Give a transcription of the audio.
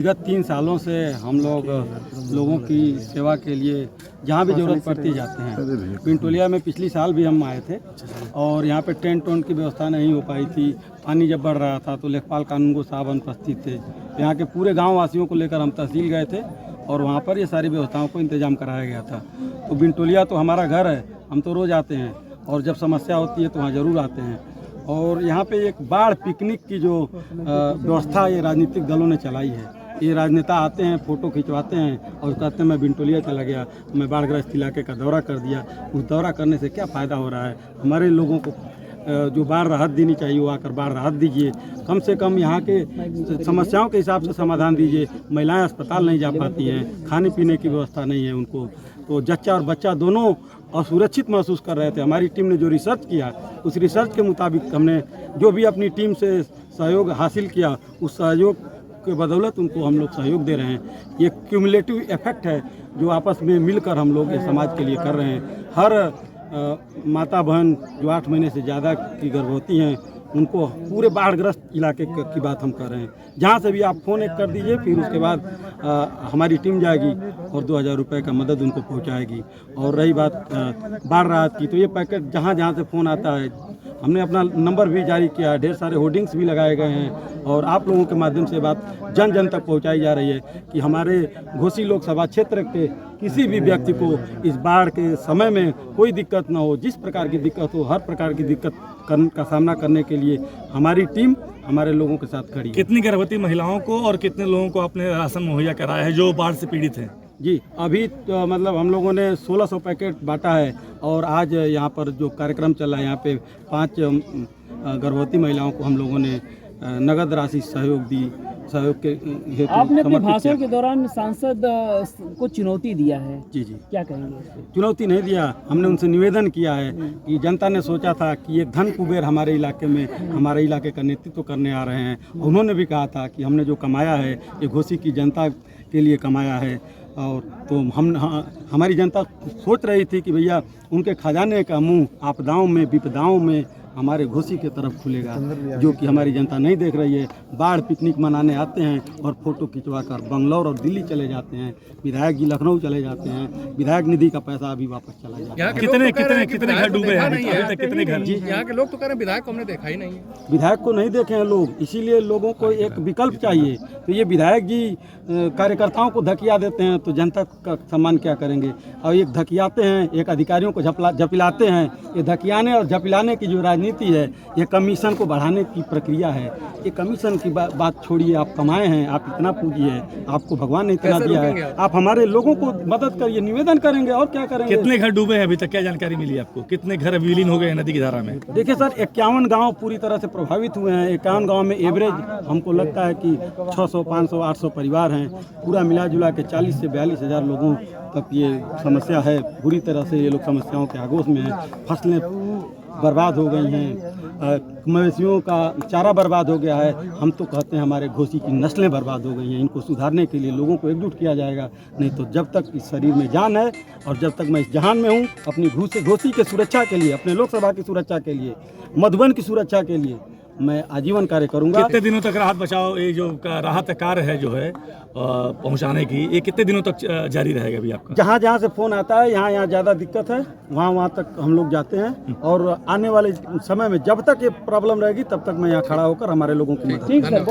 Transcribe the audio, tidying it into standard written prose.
विगत 3 सालों से हम लोगों की सेवा के लिए जहाँ भी ज़रूरत पड़ती जाते हैं। पिंटोलिया में पिछली साल भी हम आए थे और यहाँ पे टेंट वेंट की व्यवस्था नहीं हो पाई थी। पानी जब बढ़ रहा था तो लेखपाल कानूनगो साहब अनुपस्थित थे। यहाँ के पूरे गांव वासियों को लेकर हम तहसील गए थे और वहाँ पर ये सारी व्यवस्थाओं को इंतजाम कराया गया था। तो पिंटोलिया तो हमारा घर है, हम तो रोज़ आते हैं और जब समस्या होती है तो वहाँ ज़रूर आते हैं। और यहाँ पे एक बाढ़ पिकनिक की जो व्यवस्था ये राजनीतिक दलों ने चलाई है, ये राजनेता आते हैं, फ़ोटो खिंचवाते हैं और कहते हैं मैं बिंटोलिया चला गया, मैं बाढ़ग्रस्त इलाके का दौरा कर दिया। उस दौरा करने से क्या फ़ायदा हो रहा है? हमारे लोगों को जो बाढ़ राहत देनी चाहिए वो आकर बाढ़ राहत दीजिए। कम से कम यहाँ के समस्याओं के हिसाब से समाधान दीजिए। महिलाएं अस्पताल नहीं जा पाती हैं, खाने पीने की व्यवस्था नहीं है उनको, तो जच्चा और बच्चा दोनों असुरक्षित महसूस कर रहे थे। हमारी टीम ने जो रिसर्च किया उस रिसर्च के मुताबिक हमने जो भी अपनी टीम से सहयोग हासिल किया उस सहयोग के बदौलत उनको हम लोग सहयोग दे रहे हैं। ये क्यूमुलेटिव इफेक्ट है जो आपस में मिलकर हम लोग ये समाज के लिए कर रहे हैं। हर माता बहन जो 8 महीने से ज़्यादा की गर्भवती हैं उनको पूरे बाढ़ग्रस्त इलाके की बात हम कर रहे हैं। जहाँ से भी आप फ़ोन एक कर दीजिए, फिर उसके बाद हमारी टीम जाएगी और 2000 रुपये का मदद उनको पहुँचाएगी। और रही बात बाढ़ राहत की, तो ये पैकेट जहाँ जहाँ से फ़ोन आता है हमने अपना नंबर भी जारी किया है, ढेर सारे होर्डिंग्स भी लगाए गए हैं और आप लोगों के माध्यम से बात जन जन तक पहुंचाई जा रही है कि हमारे घोसी लोकसभा क्षेत्र के किसी भी व्यक्ति को इस बाढ़ के समय में कोई दिक्कत ना हो। जिस प्रकार की दिक्कत हो, हर प्रकार की दिक्कत का सामना करने के लिए हमारी टीम हमारे लोगों के साथ खड़ी है। कितनी गर्भवती महिलाओं को और कितने लोगों को आपने राशन मुहैया कराया है जो बाढ़ से पीड़ित हैं? जी, अभी तो मतलब हम लोगों ने 1600 पैकेट बांटा है और आज यहाँ पर जो कार्यक्रम चल रहा है यहाँ पे 5 गर्भवती महिलाओं को हम लोगों ने नगद राशि सहयोग के हेतु आपने अपने भाषण के दौरान सांसद को चुनौती दिया है। जी, क्या कहेंगे इस पे? चुनौती नहीं दिया, हमने उनसे निवेदन किया है कि जनता ने सोचा था कि ये धन कुबेर हमारे इलाके में हमारे इलाके का नेतृत्व करने आ रहे हैं। उन्होंने भी कहा था कि हमने जो कमाया है ये घोसी की जनता के लिए कमाया है। और तो हमारी जनता सोच रही थी कि भैया उनके खजाने का मुंह आपदाओं में विपदाओं में हमारे घोसी की तरफ खुलेगा, जो कि हमारी जनता नहीं देख रही है। बाढ़ पिकनिक मनाने आते हैं और फोटो खिंचवाकर बंगलौर और दिल्ली चले जाते हैं। विधायक जी लखनऊ चले जाते हैं, विधायक निधि का पैसा अभी वापस चला जाता है। कितने घर डूबे हैं? कितने घर? जी, यहाँ के लोग तो कह रहे हैं विधायक को हमने देखा ही नहीं है। विधायक को नहीं देखे हैं लोग, इसीलिए लोगों को एक विकल्प चाहिए। तो ये विधायक जी कार्यकर्ताओं को धकिया देते हैं तो जनता का सम्मान क्या करेंगे? और एक धकियाते हैं, एक अधिकारियों को झपिलाते हैं। ये धकियाने और झपिलाने की जो राजनीति है ये कमीशन को बढ़ाने की प्रक्रिया है। ये कमीशन की बात छोड़िए, आप कमाए हैं, आप इतना पूंजी है, आपको भगवान ने इतना दिया है, आप हमारे लोगों को मदद करिए, निवेदन करेंगे और क्या करेंगे। कितने घर डूबे हैं अभी तक, क्या जानकारी मिली आपको? कितने घर विलीन हो गए हैं नदी की धारा में? देखिए सर, 51 गांव पूरी तरह से प्रभावित हुए हैं। 51 गांव में एवरेज हमको लगता है कि 600, 500, 800 परिवार हैं। पूरा मिला जुला के 40 से 42 हज़ार लोगों तक ये समस्या है। बुरी तरह से ये लोग समस्याओं के आगोश में हैं। फसलें बर्बाद हो गई हैं, मवेशियों का चारा बर्बाद हो गया है। हम तो कहते हैं हमारे घोसी की नस्लें बर्बाद हो गई हैं। इनको सुधारने के लिए लोगों को एकजुट किया जाएगा, नहीं तो जब तक इस शरीर में जान है और जब तक मैं इस जहान में हूँ, अपनी घोसी की सुरक्षा के लिए, अपने लोकसभा की सुरक्षा के लिए, मधुबन की सुरक्षा के लिए मैं आजीवन कार्य करूंगा। कितने दिनों तक राहत बचाओ ये जो राहत कार्य है जो है पहुंचाने की, ये कितने दिनों तक जारी रहेगा अभी आपका? जहाँ जहाँ से फ़ोन आता है, यहाँ ज़्यादा दिक्कत है, वहाँ तक हम लोग जाते हैं और आने वाले समय में जब तक ये प्रॉब्लम रहेगी तब तक मैं यहाँ खड़ा होकर हमारे लोगों की मदद ठीक है।